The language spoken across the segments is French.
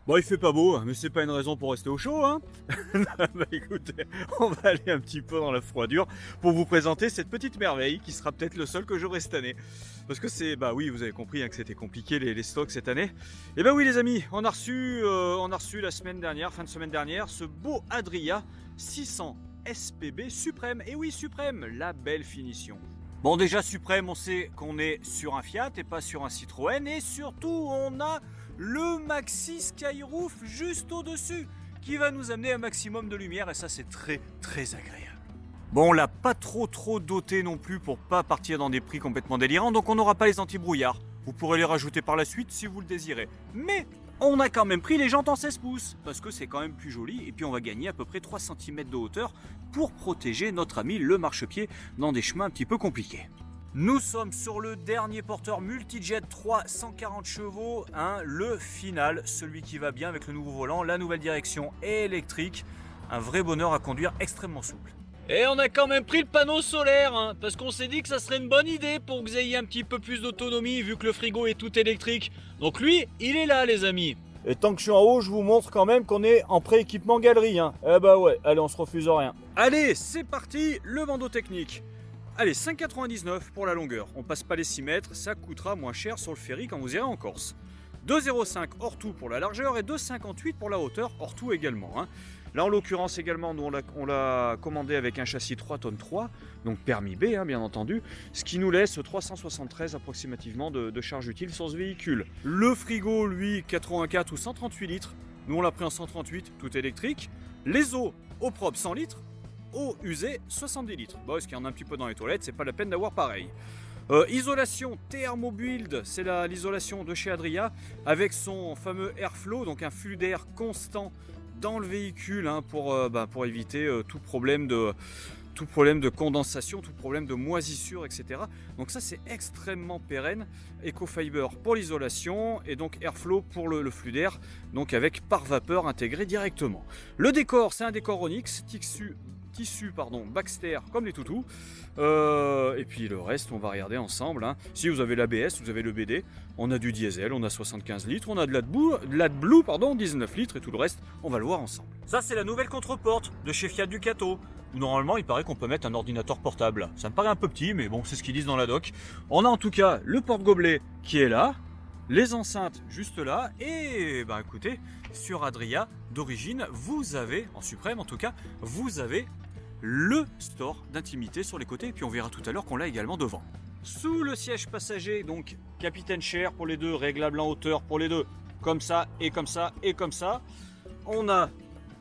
Bon, il fait pas beau, mais c'est pas une raison pour rester au chaud, hein. Bah écoutez, on va aller un petit peu dans la froidure pour vous présenter cette petite merveille qui sera peut-être le seul que j'aurai cette année. Parce que c'est, bah oui, vous avez compris hein, que c'était compliqué les stocks cette année. Et bah oui les amis, on a reçu la semaine dernière, fin de semaine dernière, ce beau Adria 600 SPB Suprême. Et oui, Suprême, la belle finition. Bon déjà Suprême, on sait qu'on est sur un Fiat et pas sur un Citroën. Et surtout, on a le Maxi Skyroof juste au-dessus qui va nous amener un maximum de lumière et ça c'est très très agréable. Bon, on l'a pas trop doté non plus pour pas partir dans des prix complètement délirants, donc on n'aura pas les anti-brouillards. Vous pourrez les rajouter par la suite si vous le désirez. Mais on a quand même pris les jantes en 16 pouces parce que c'est quand même plus joli et puis on va gagner à peu près 3 cm de hauteur pour protéger notre ami le marchepied dans des chemins un petit peu compliqués. Nous sommes sur le dernier porteur Multijet 340 chevaux, hein, le final, celui qui va bien avec le nouveau volant, la nouvelle direction électrique, un vrai bonheur à conduire extrêmement souple. Et on a quand même pris le panneau solaire, hein, parce qu'on s'est dit que ça serait une bonne idée pour que vous ayez un petit peu plus d'autonomie vu que le frigo est tout électrique. Donc lui, il est là les amis. Et tant que je suis en haut, je vous montre quand même qu'on est en pré-équipement galerie. Hein. Eh bah ouais, allez, on se refuse rien. Allez, c'est parti, le bandeau technique. Allez, 5,99 pour la longueur. On passe pas les 6 mètres, ça coûtera moins cher sur le ferry quand vous irez en Corse. 2,05 hors tout pour la largeur et 2,58 pour la hauteur hors tout également. Hein. Là en l'occurrence également, nous on l'a commandé avec un châssis 3 tonnes 3, donc permis B hein, bien entendu, ce qui nous laisse 373 approximativement de charge utile sur ce véhicule. Le frigo lui 84 ou 138 litres, nous on l'a pris en 138, tout électrique. Les eaux eau propre 100 litres. Eau usée 70 litres. Bon, est-ce qu'il y en a un petit peu dans les toilettes, c'est pas la peine d'avoir pareil. Isolation Thermobuild, c'est l'isolation de chez Adria avec son fameux airflow, donc un flux d'air constant dans le véhicule hein, pour éviter tout problème de condensation, tout problème de moisissure, etc. Donc ça c'est extrêmement pérenne. Ecofiber pour l'isolation et donc Airflow pour le flux d'air, donc avec par vapeur intégré directement. Le décor c'est un décor Onyx, tissu Baxter comme les toutous. Et puis le reste on va regarder ensemble. Hein. Si vous avez l'ABS, vous avez le BD, on a du diesel, on a 75 litres, on a de l'AdBlue, 19 litres et tout le reste on va le voir ensemble. Ça c'est la nouvelle contreporte de chez Fiat Ducato. Normalement il paraît qu'on peut mettre un ordinateur portable. Ça me paraît un peu petit mais bon c'est ce qu'ils disent dans la doc. On a en tout cas le porte-gobelet qui est là. Les enceintes juste là et bah écoutez sur Adria d'origine vous avez, en suprême en tout cas, vous avez le store d'intimité sur les côtés et puis on verra tout à l'heure qu'on l'a également devant. Sous le siège passager donc Capitaine Chair pour les deux, réglable en hauteur pour les deux, comme ça et comme ça et comme ça. On a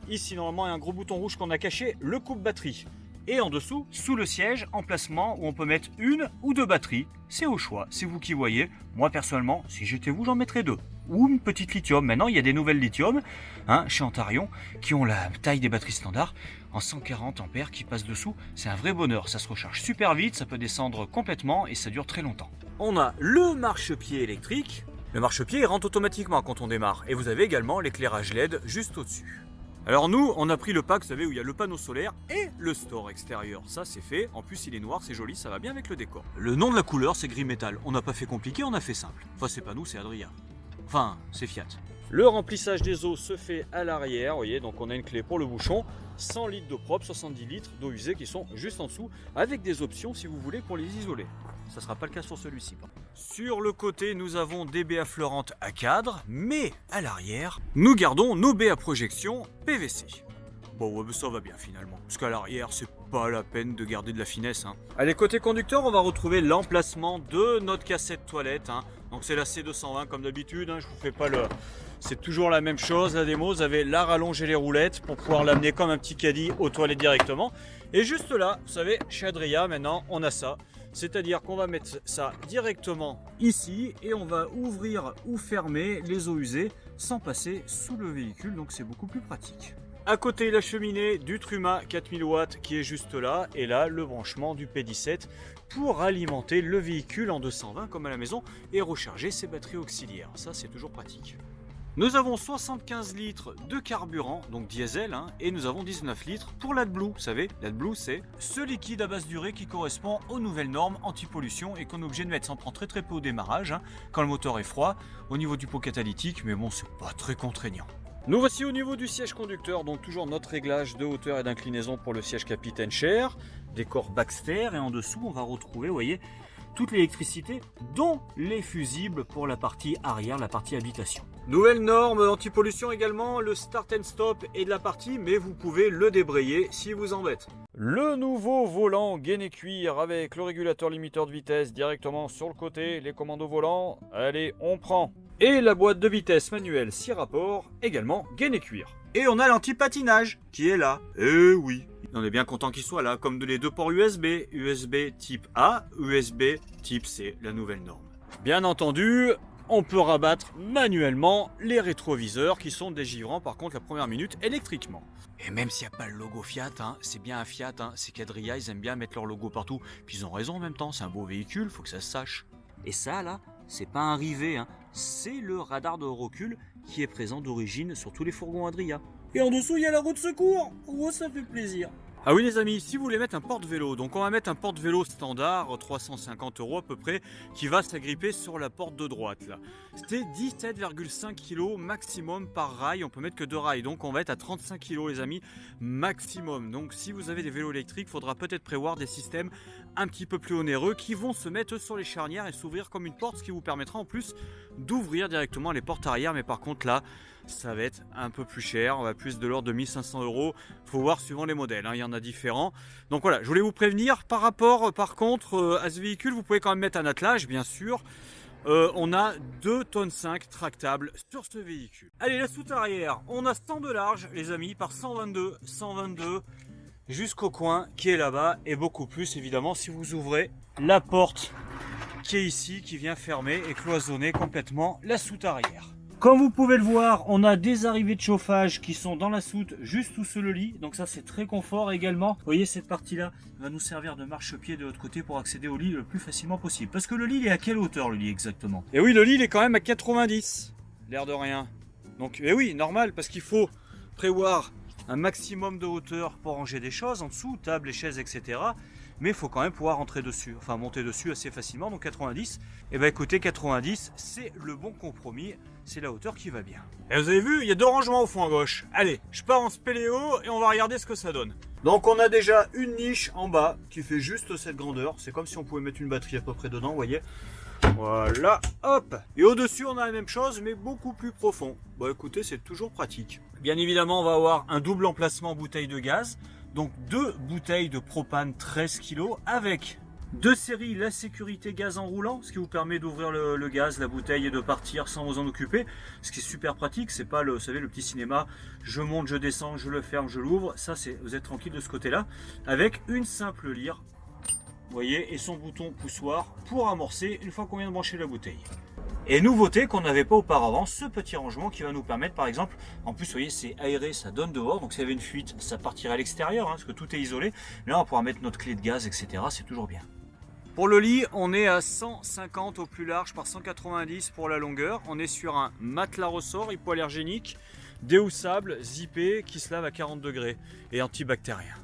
ici normalement un gros bouton rouge qu'on a caché, le coupe-batterie. Et en dessous, sous le siège, emplacement où on peut mettre une ou deux batteries. C'est au choix, c'est vous qui voyez. Moi personnellement, si j'étais vous, j'en mettrais deux. Ou une petite lithium. Maintenant, il y a des nouvelles lithium hein, chez Antarion qui ont la taille des batteries standards en 140 ampères qui passent dessous. C'est un vrai bonheur. Ça se recharge super vite, ça peut descendre complètement et ça dure très longtemps. On a le marchepied électrique. Le marchepied il rentre automatiquement quand on démarre. Et vous avez également l'éclairage LED juste au-dessus. Alors nous, on a pris le pack, vous savez, où il y a le panneau solaire et le store extérieur. Ça, c'est fait. En plus, il est noir, c'est joli, ça va bien avec le décor. Le nom de la couleur, c'est gris métal. On n'a pas fait compliqué, on a fait simple. Enfin, c'est pas nous, c'est Adria. Enfin, c'est Fiat. Le remplissage des eaux se fait à l'arrière, vous voyez, donc on a une clé pour le bouchon. 100 litres d'eau propre, 70 litres d'eau usée qui sont juste en dessous, avec des options si vous voulez pour les isoler. Ça ne sera pas le cas sur celui-ci. Sur le côté, nous avons des baies affleurantes à cadre, mais à l'arrière, nous gardons nos baies à projection PVC. Bon, ouais, ça va bien finalement, parce qu'à l'arrière, c'est pas la peine de garder de la finesse. Hein. Allez, côté conducteur, on va retrouver l'emplacement de notre cassette toilette. Hein. Donc c'est la C220 comme d'habitude, hein. Je vous fais pas le... C'est toujours la même chose, la démo, vous avez la rallonge et les roulettes pour pouvoir l'amener comme un petit caddie aux toilettes directement. Et juste là, vous savez, chez Adria, maintenant, on a ça. C'est-à-dire qu'on va mettre ça directement ici et on va ouvrir ou fermer les eaux usées sans passer sous le véhicule, donc c'est beaucoup plus pratique. À côté, la cheminée du Truma 4000 watts qui est juste là, et là, le branchement du P17 pour alimenter le véhicule en 220 comme à la maison et recharger ses batteries auxiliaires. Ça, c'est toujours pratique. Nous avons 75 litres de carburant, donc diesel, hein, et nous avons 19 litres pour l'AdBlue. Vous savez, l'AdBlue, c'est ce liquide à basse durée qui correspond aux nouvelles normes anti-pollution et qu'on est obligé de mettre. Ça en prend très peu au démarrage, hein, quand le moteur est froid, au niveau du pot catalytique, mais bon, c'est pas très contraignant. Nous voici au niveau du siège conducteur, donc toujours notre réglage de hauteur et d'inclinaison pour le siège capitaine Chair, décor Baxter, et en dessous on va retrouver, vous voyez, toute l'électricité, dont les fusibles pour la partie arrière, la partie habitation. Nouvelle norme anti-pollution également, le start and stop est de la partie, mais vous pouvez le débrayer si vous embête. Le nouveau volant gaine et cuir avec le régulateur limiteur de vitesse directement sur le côté, les commandes au volant, allez on prend. Et la boîte de vitesse manuelle 6 rapports, également gaine et cuir. Et on a l'anti-patinage qui est là. Eh oui, on est bien content qu'il soit là, comme les deux ports USB, USB type A, USB type C, la nouvelle norme. Bien entendu, on peut rabattre manuellement les rétroviseurs qui sont dégivrants par contre la première minute électriquement. Et même s'il n'y a pas le logo Fiat, hein, c'est bien un Fiat, hein, ces quadrillas, ils aiment bien mettre leur logo partout. Puis ils ont raison en même temps, c'est un beau véhicule, faut que ça se sache. Et ça là, c'est pas un rivet, hein, c'est le radar de recul qui est présent d'origine sur tous les fourgons Adria. Et en dessous, il y a la roue de secours. Oh, ça fait plaisir. Ah oui les amis, si vous voulez mettre un porte-vélo, donc on va mettre un porte-vélo standard, 350 € à peu près, qui va s'agripper sur la porte de droite là. C'était 17,5 kg maximum par rail, on peut mettre que 2 rails, donc on va être à 35 kg les amis, maximum. Donc si vous avez des vélos électriques, il faudra peut-être prévoir des systèmes un petit peu plus onéreux qui vont se mettre sur les charnières et s'ouvrir comme une porte, ce qui vous permettra en plus d'ouvrir directement les portes arrière, mais par contre là, ça va être un peu plus cher, on va plus de l'ordre de 1500 €, faut voir suivant les modèles, hein, il y en a différents. Donc voilà, je voulais vous prévenir par rapport par contre à ce véhicule, vous pouvez quand même mettre un attelage bien sûr. On a 2,5 tonnes tractables sur ce véhicule. Allez, la soute arrière, on a 100 de large les amis par 122 jusqu'au coin qui est là-bas et beaucoup plus évidemment si vous ouvrez la porte qui est ici, qui vient fermer et cloisonner complètement la soute arrière. Comme vous pouvez le voir, on a des arrivées de chauffage qui sont dans la soute, juste sous le lit. Donc ça, c'est très confort également. Vous voyez, cette partie-là va nous servir de marchepied de l'autre côté pour accéder au lit le plus facilement possible. Parce que le lit, il est à quelle hauteur, le lit, exactement? Et oui, le lit, il est quand même à 90, l'air de rien. Donc, et oui, normal, parce qu'il faut prévoir un maximum de hauteur pour ranger des choses en dessous, table, et chaises, etc. Mais il faut quand même pouvoir rentrer dessus, enfin monter dessus assez facilement, donc 90. Et bah écoutez, 90, c'est le bon compromis, c'est la hauteur qui va bien. Et vous avez vu, il y a 2 rangements au fond à gauche. Allez, je pars en spéléo et on va regarder ce que ça donne. Donc on a déjà une niche en bas qui fait juste cette grandeur. C'est comme si on pouvait mettre une batterie à peu près dedans, vous voyez. Voilà, hop. Et au-dessus, on a la même chose, mais beaucoup plus profond. Bon écoutez, c'est toujours pratique. Bien évidemment, on va avoir un double emplacement bouteille de gaz. Donc 2 bouteilles de propane 13 kg avec 2 séries la sécurité gaz en roulant, ce qui vous permet d'ouvrir le gaz, la bouteille et de partir sans vous en occuper. Ce qui est super pratique, c'est pas le, vous savez, le petit cinéma, je monte, je descends, je le ferme, je l'ouvre. Ça, c'est, vous êtes tranquille de ce côté-là. Avec une simple lyre, vous voyez, et son bouton poussoir pour amorcer une fois qu'on vient de brancher la bouteille. Et nouveauté qu'on n'avait pas auparavant, ce petit rangement qui va nous permettre par exemple, en plus vous voyez c'est aéré, ça donne dehors, donc s'il y avait une fuite ça partirait à l'extérieur, hein, parce que tout est isolé. Mais là on va pouvoir mettre notre clé de gaz, etc. C'est toujours bien. Pour le lit, on est à 150 au plus large par 190 pour la longueur. On est sur un matelas ressort hypoallergénique, déhoussable, zippé, qui se lave à 40 degrés et antibactérien.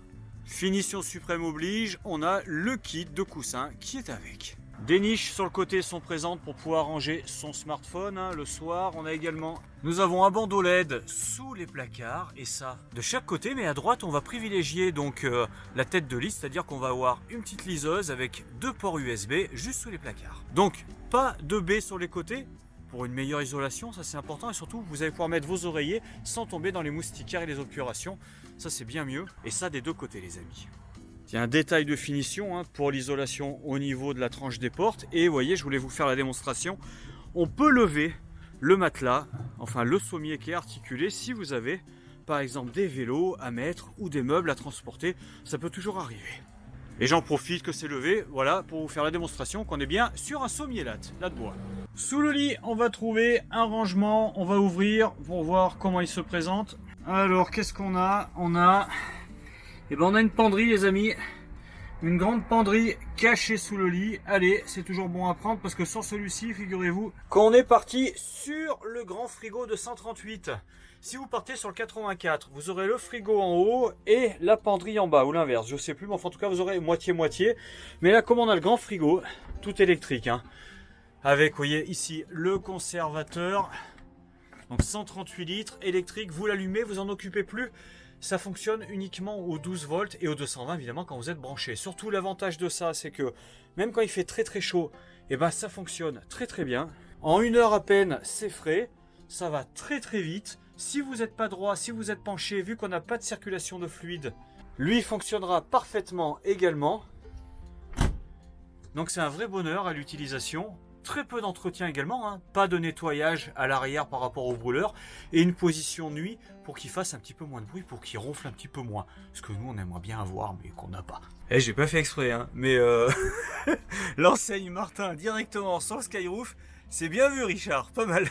Finition suprême oblige, on a le kit de coussin qui est avec. Des niches sur le côté sont présentes pour pouvoir ranger son smartphone hein, le soir. On a également, nous avons un bandeau LED sous les placards et ça de chaque côté, mais à droite on va privilégier donc la tête de lit, c'est-à-dire qu'on va avoir une petite liseuse avec 2 ports USB juste sous les placards. Donc pas de baies sur les côtés pour une meilleure isolation, ça c'est important et surtout vous allez pouvoir mettre vos oreillers sans tomber dans les moustiquaires et les obturations. Ça c'est bien mieux et ça des 2 côtés les amis. Il y a un détail de finition hein, pour l'isolation au niveau de la tranche des portes. Et vous voyez, je voulais vous faire la démonstration. On peut lever le matelas, enfin le sommier qui est articulé, si vous avez par exemple des vélos à mettre ou des meubles à transporter. Ça peut toujours arriver. Et j'en profite que c'est levé, voilà, pour vous faire la démonstration qu'on est bien sur un sommier latte de bois. Sous le lit, on va trouver un rangement. On va ouvrir pour voir comment il se présente. Alors, qu'est-ce qu'on a? On a une penderie les amis, Une grande penderie cachée sous le lit. Allez, c'est toujours bon à prendre parce que sans celui-ci, figurez-vous qu'on est parti sur le grand frigo de 138. Si vous partez sur le 84, vous aurez le frigo en haut et la penderie en bas, ou l'inverse, je sais plus, mais enfin, en tout cas vous aurez moitié-moitié. Mais là, comme on a le grand frigo, tout électrique, hein, avec, vous voyez ici, le conservateur, donc 138 litres, électrique, vous l'allumez, vous en occupez plus. Ça fonctionne uniquement aux 12 volts et aux 220 évidemment quand vous êtes branché. Surtout l'avantage de ça, c'est que même quand il fait très chaud, et ben ça fonctionne très bien. En 1 heure à peine, c'est frais, ça va très vite. Si vous n'êtes pas droit, si vous êtes penché, vu qu'on n'a pas de circulation de fluide, lui fonctionnera parfaitement également. Donc c'est un vrai bonheur à l'utilisation. Très peu d'entretien également, hein. Pas de nettoyage à l'arrière par rapport au brûleur et une position nuit pour qu'il fasse un petit peu moins de bruit, pour qu'il ronfle un petit peu moins. Ce que nous on aimerait bien avoir mais qu'on n'a pas. Eh, j'ai pas fait exprès, hein, mais l'enseigne Martin directement sur le Skyroof, c'est bien vu Richard, pas mal.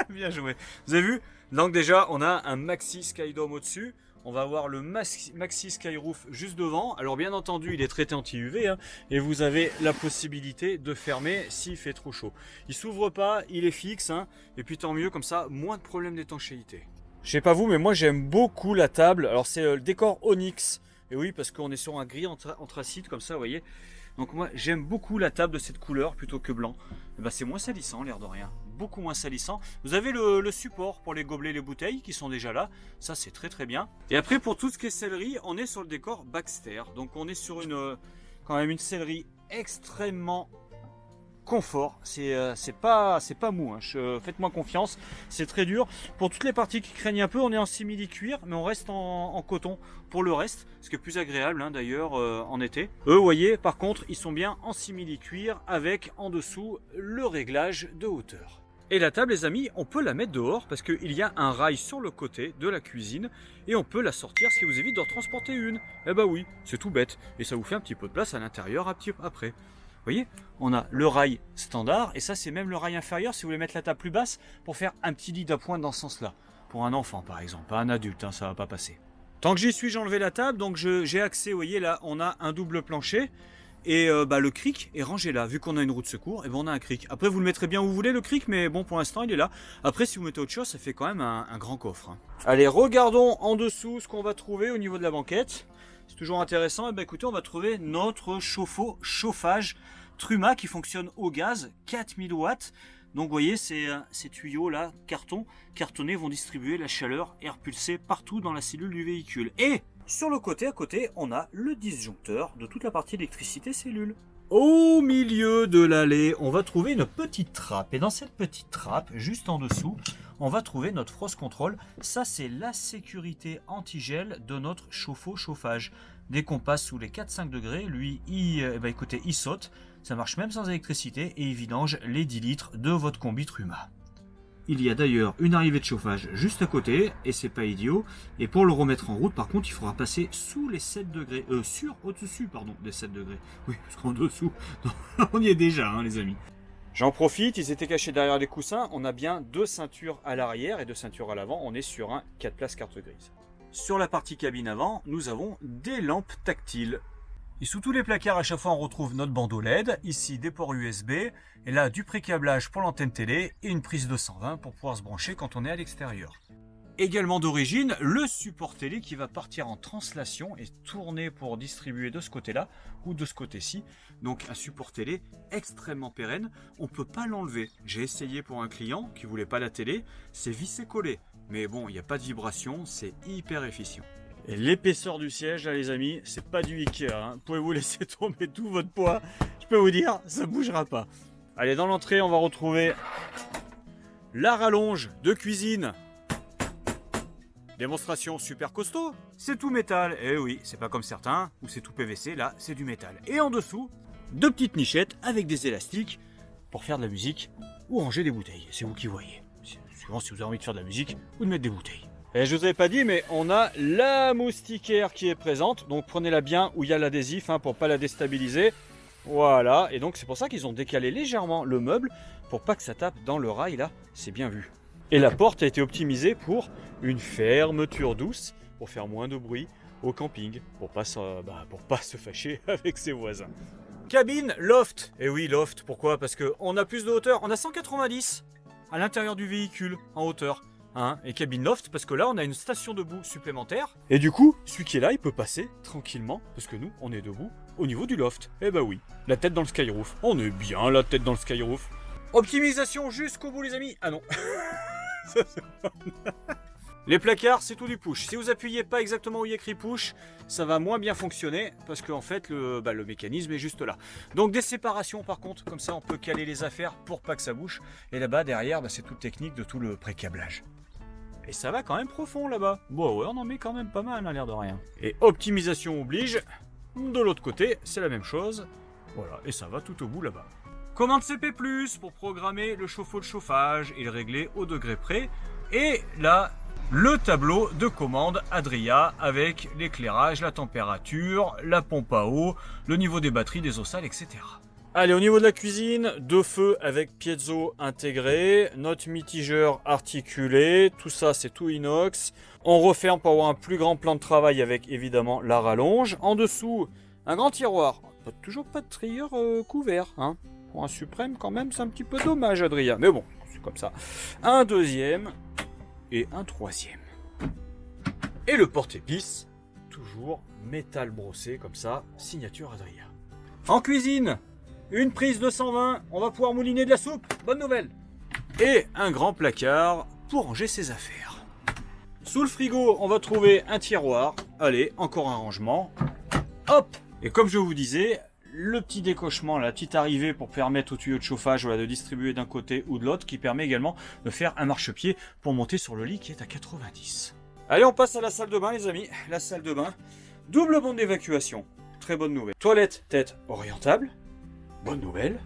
Bien joué. Vous avez vu? Donc déjà on a un Maxi Skydome au-dessus. On va avoir le Maxi Skyroof juste devant. Alors bien entendu, il est traité anti-UV hein, et vous avez la possibilité de fermer s'il fait trop chaud. Il s'ouvre pas, il est fixe hein, et puis tant mieux, comme ça, moins de problèmes d'étanchéité. Je sais pas vous, mais moi j'aime beaucoup la table. Alors c'est le décor Onyx. Et oui, parce qu'on est sur un gris anthracite comme ça, vous voyez. Donc moi j'aime beaucoup la table de cette couleur plutôt que blanc. Et ben, c'est moins salissant l'air de rien. Beaucoup moins salissant. Vous avez le support pour les gobelets, les bouteilles qui sont déjà là. Ça c'est très bien. Et après pour tout ce qui est sellerie, on est sur le décor Baxter. Donc on est sur quand même une sellerie extrêmement confort. C'est pas mou. Hein. Faites-moi confiance. C'est très dur. Pour toutes les parties qui craignent un peu, on est en simili-cuir, mais on reste en coton pour le reste. Ce qui est plus agréable hein, d'ailleurs en été. Eux, vous voyez, par contre, ils sont bien en simili-cuir avec en dessous le réglage de hauteur. Et la table, les amis, on peut la mettre dehors parce qu'il y a un rail sur le côté de la cuisine et on peut la sortir, ce qui vous évite d'en transporter une. Eh bah oui, c'est tout bête. Et ça vous fait un petit peu de place à l'intérieur après. Vous voyez, on a le rail standard et ça c'est même le rail inférieur si vous voulez mettre la table plus basse pour faire un petit lit d'appoint dans ce sens-là. Pour un enfant par exemple, pas un adulte, hein, ça va pas passer. Tant que j'y suis, j'ai enlevé la table, donc j'ai accès, vous voyez là, on a un double plancher. Et le cric est rangé là, vu qu'on a une roue de secours, et ben on a un cric. Après vous le mettrez bien où vous voulez le cric, mais bon pour l'instant il est là. Après si vous mettez autre chose, ça fait quand même un grand coffre. Hein. Allez, regardons en dessous ce qu'on va trouver au niveau de la banquette. C'est toujours intéressant, et ben écoutez, on va trouver notre chauffe-eau chauffage Truma qui fonctionne au gaz, 4000 watts. Donc vous voyez, ces tuyaux là, cartonnés vont distribuer la chaleur air pulsée partout dans la cellule du véhicule. Et sur le côté, à côté, on a le disjoncteur de toute la partie électricité cellule. Au milieu de l'allée, on va trouver une petite trappe. Et dans cette petite trappe, juste en dessous, on va trouver notre frost control. Ça, c'est la sécurité anti-gel de notre chauffe-eau chauffage. Dès qu'on passe sous les 4-5 degrés, lui, écoutez, il saute. Ça marche même sans électricité et il vidange les 10 litres de votre combi Truma. Il y a d'ailleurs une arrivée de chauffage juste à côté, et c'est pas idiot. Et pour le remettre en route, par contre, il faudra passer sous les 7 degrés. Au-dessus, pardon, des 7 degrés. Oui, parce qu'en dessous, on y est déjà, hein, les amis. J'en profite, ils étaient cachés derrière les coussins. On a bien 2 ceintures à l'arrière et 2 ceintures à l'avant. On est sur un 4 places carte grise. Sur la partie cabine avant, nous avons des lampes tactiles. Et sous tous les placards, à chaque fois, on retrouve notre bandeau LED. Ici, des ports USB. Et là, du pré-câblage pour l'antenne télé et une prise 220 pour pouvoir se brancher quand on est à l'extérieur. Également d'origine, le support télé qui va partir en translation et tourner pour distribuer de ce côté-là ou de ce côté-ci. Donc un support télé extrêmement pérenne. On ne peut pas l'enlever. J'ai essayé pour un client qui ne voulait pas la télé. C'est vissé collé. Mais bon, il n'y a pas de vibration. C'est hyper efficient. Et l'épaisseur du siège, là, les amis, c'est pas du Ikea. Hein. Vous pouvez vous laisser tomber tout votre poids. Je peux vous dire, ça bougera pas. Allez, dans l'entrée, on va retrouver la rallonge de cuisine. Démonstration super costaud. C'est tout métal. Eh oui, c'est pas comme certains où c'est tout PVC. Là, c'est du métal. Et en dessous, 2 petites nichettes avec des élastiques pour faire de la musique ou ranger des bouteilles. C'est vous qui voyez. Suivant si vous avez envie de faire de la musique ou de mettre des bouteilles. Et je vous avais pas dit, mais on a la moustiquaire qui est présente. Donc prenez-la bien où il y a l'adhésif hein, pour pas la déstabiliser. Voilà. Et donc c'est pour ça qu'ils ont décalé légèrement le meuble pour pas que ça tape dans le rail là. C'est bien vu. Et la porte a été optimisée pour une fermeture douce pour faire moins de bruit au camping pour pas se fâcher avec ses voisins. Cabine loft. Et oui, loft, pourquoi? Parce qu'on a plus de hauteur, on a 190 à l'intérieur du véhicule en hauteur. Hein, et cabine loft parce que là on a une station debout supplémentaire. Et du coup, celui qui est là, il peut passer tranquillement parce que nous, on est debout au niveau du loft. Eh bah oui, la tête dans le skyroof. On est bien la tête dans le skyroof. Optimisation jusqu'au bout les amis. Ah non. Ça, les placards, c'est tout du push. Si vous appuyez pas exactement où il y a écrit push, ça va moins bien fonctionner parce qu'en fait, le mécanisme est juste là. Donc des séparations par contre, comme ça on peut caler les affaires pour pas que ça bouge. Et là-bas, derrière, c'est toute technique de tout le pré-câblage. Et ça va quand même profond là-bas. Bon ouais, on en met quand même pas mal, à l'air de rien. Et optimisation oblige. De l'autre côté, c'est la même chose. Voilà, et ça va tout au bout là-bas. Commande CP+, pour programmer le chauffe-eau de chauffage et le régler au degré près. Et là, le tableau de commande Adria avec l'éclairage, la température, la pompe à eau, le niveau des batteries, des eaux sales, etc. Allez, au niveau de la cuisine, 2 feux avec piezo intégré, notre mitigeur articulé, tout ça c'est tout inox. On referme pour avoir un plus grand plan de travail avec évidemment la rallonge. En dessous, un grand tiroir. Toujours pas de trieur couvert, hein. Pour un suprême quand même, c'est un petit peu dommage Adria, mais bon, c'est comme ça. Un deuxième et un troisième. Et le porte-épices, toujours métal brossé comme ça, signature Adria. En cuisine, une prise de 120, on va pouvoir mouliner de la soupe, bonne nouvelle. Et un grand placard pour ranger ses affaires. Sous le frigo, on va trouver un tiroir. Allez, encore un rangement. Hop! Et comme je vous disais, le petit décochement, la petite arrivée pour permettre au tuyau de chauffage de distribuer d'un côté ou de l'autre, qui permet également de faire un marchepied pour monter sur le lit qui est à 90. Allez, on passe à la salle de bain les amis. La salle de bain, double bande d'évacuation, très bonne nouvelle. Toilette tête orientable. Bonne nouvelle.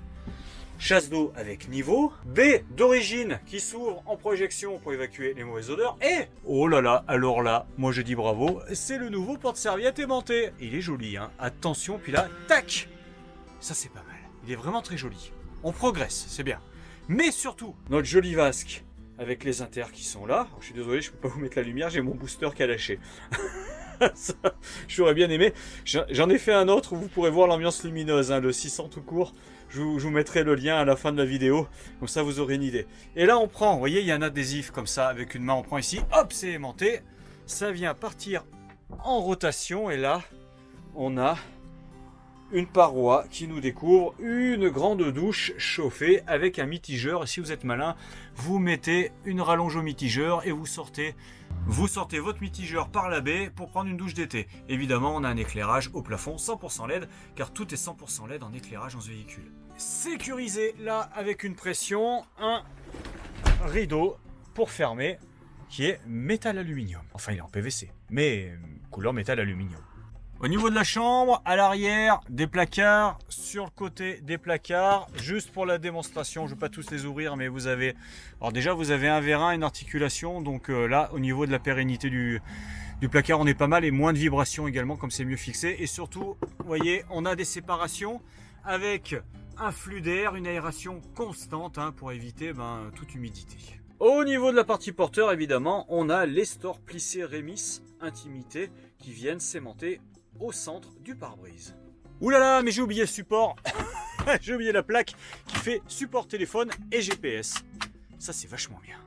Chasse d'eau avec niveau. Baie d'origine qui s'ouvre en projection pour évacuer les mauvaises odeurs. Et, oh là là, alors là, moi je dis bravo, c'est le nouveau porte-serviette aimanté. Il est joli, hein. Attention, puis là, tac. Ça c'est pas mal. Il est vraiment très joli. On progresse, c'est bien. Mais surtout, notre joli vasque avec les inters qui sont là. Alors, je suis désolé, je peux pas vous mettre la lumière, j'ai mon booster qui a lâché. Ça, j'aurais bien aimé. J'en ai fait un autre où vous pourrez voir l'ambiance lumineuse, hein, le 600 tout court. Je vous mettrai le lien à la fin de la vidéo, comme ça vous aurez une idée. Et là on prend, vous voyez, il y a un adhésif comme ça, avec une main on prend ici, hop, c'est aimanté. Ça vient partir en rotation et là, on a une paroi qui nous découvre une grande douche chauffée avec un mitigeur. Et si vous êtes malin, vous mettez une rallonge au mitigeur et vous sortez votre mitigeur par la baie pour prendre une douche d'été. Évidemment, on a un éclairage au plafond 100% LED, car tout est 100% LED en éclairage dans ce véhicule. Sécurisé là avec une pression, un rideau pour fermer qui est métal aluminium. Enfin, il est en PVC, mais couleur métal aluminium. Au niveau de la chambre, à l'arrière, des placards, sur le côté des placards, juste pour la démonstration, je ne vais pas tous les ouvrir, mais vous avez, alors déjà vous avez un vérin, une articulation, donc là au niveau de la pérennité du placard on est pas mal et moins de vibrations également comme c'est mieux fixé, et surtout, vous voyez, on a des séparations avec un flux d'air, une aération constante pour éviter toute humidité. Au niveau de la partie porteur, évidemment, on a les stores plissés Remis Intimité qui viennent s'aimanter au centre du pare-brise. Ouh là là, mais j'ai oublié le support. J'ai oublié la plaque qui fait support téléphone et GPS. Ça c'est vachement bien.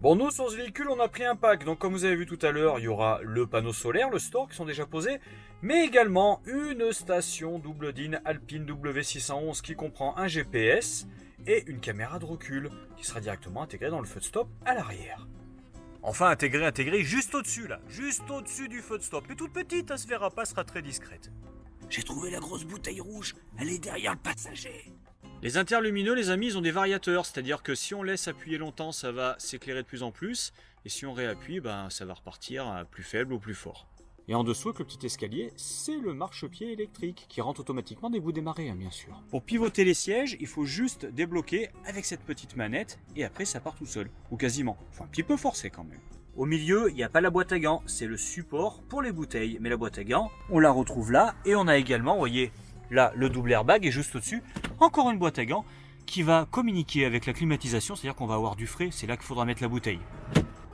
Bon, nous sur ce véhicule on a pris un pack. Donc comme vous avez vu tout à l'heure, il y aura le panneau solaire, le store qui sont déjà posés, mais également une station double DIN Alpine W611 qui comprend un GPS et une caméra de recul qui sera directement intégrée dans le feu de stop à l'arrière. Enfin intégrée juste au-dessus là, juste au-dessus du feu de stop. Et toute petite, elle se verra pas, sera très discrète. J'ai trouvé la grosse bouteille rouge, elle est derrière le passager. Les interlumineux, les amis, ils ont des variateurs, c'est-à-dire que si on laisse appuyer longtemps, ça va s'éclairer de plus en plus, et si on réappuie, ça va repartir à plus faible ou plus fort. Et en dessous, avec le petit escalier, c'est le marchepied électrique qui rentre automatiquement dès que vous démarrez, bien sûr. Pour pivoter les sièges, il faut juste débloquer avec cette petite manette et après ça part tout seul, ou quasiment. Faut un petit peu forcer quand même. Au milieu, il n'y a pas la boîte à gants, c'est le support pour les bouteilles. Mais la boîte à gants, on la retrouve là et on a également, vous voyez, là le double airbag et juste au-dessus, encore une boîte à gants qui va communiquer avec la climatisation, c'est-à-dire qu'on va avoir du frais, c'est là qu'il faudra mettre la bouteille.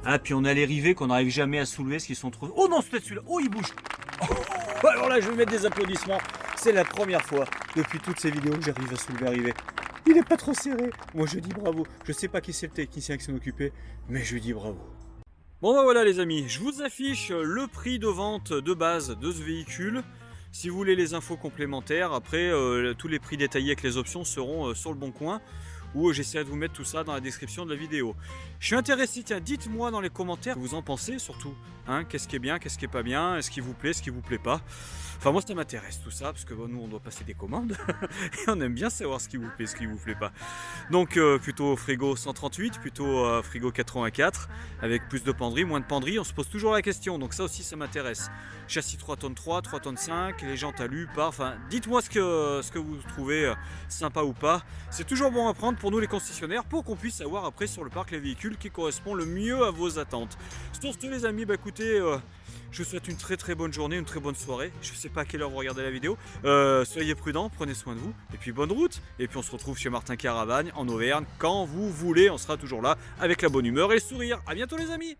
Ah, puis on a les rivets qu'on n'arrive jamais à soulever, ce qui sont trop... Oh non, c'est peut-être celui-là. Oh, il bouge. Oh, alors là, je vais mettre des applaudissements. C'est la première fois depuis toutes ces vidéos que j'arrive à soulever un rivet. Il est pas trop serré. Moi, je dis bravo. Je sais pas qui c'est le technicien qui s'en occupait, mais je lui dis bravo. Bon bah voilà les amis, je vous affiche le prix de vente de base de ce véhicule. Si vous voulez les infos complémentaires, après tous les prix détaillés avec les options seront sur le bon coin, ou j'essaierai de vous mettre tout ça dans la description de la vidéo. Je suis intéressé, tiens, dites-moi dans les commentaires ce que vous en pensez surtout. Hein, qu'est-ce qui est bien, qu'est-ce qui est pas bien, est-ce qui vous plaît, ce qui vous plaît pas. Enfin moi ça m'intéresse tout ça, parce que bon, nous on doit passer des commandes, et on aime bien savoir ce qui vous plaît, ce qui vous plaît pas. Donc plutôt frigo 138, plutôt frigo 84, avec plus de penderie, moins de penderie, on se pose toujours la question, donc ça aussi ça m'intéresse. Châssis 3 tonnes 3, 3 tonnes 5, les jantes alu, pas, enfin dites-moi ce que vous trouvez sympa ou pas. C'est toujours bon à prendre pour nous les concessionnaires, pour qu'on puisse avoir après sur le parc les véhicules qui correspondent le mieux à vos attentes. Sur ce les amis, bah écoutez, je vous souhaite une très bonne journée, une très bonne soirée. Je sais pas à quelle heure vous regardez la vidéo. Soyez prudents, prenez soin de vous. Et puis bonne route. Et puis on se retrouve chez Martin Caravagne en Auvergne quand vous voulez. On sera toujours là avec la bonne humeur et le sourire. A bientôt les amis.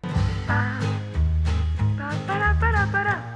Pa, pa, pa, la, pa, la, pa, la.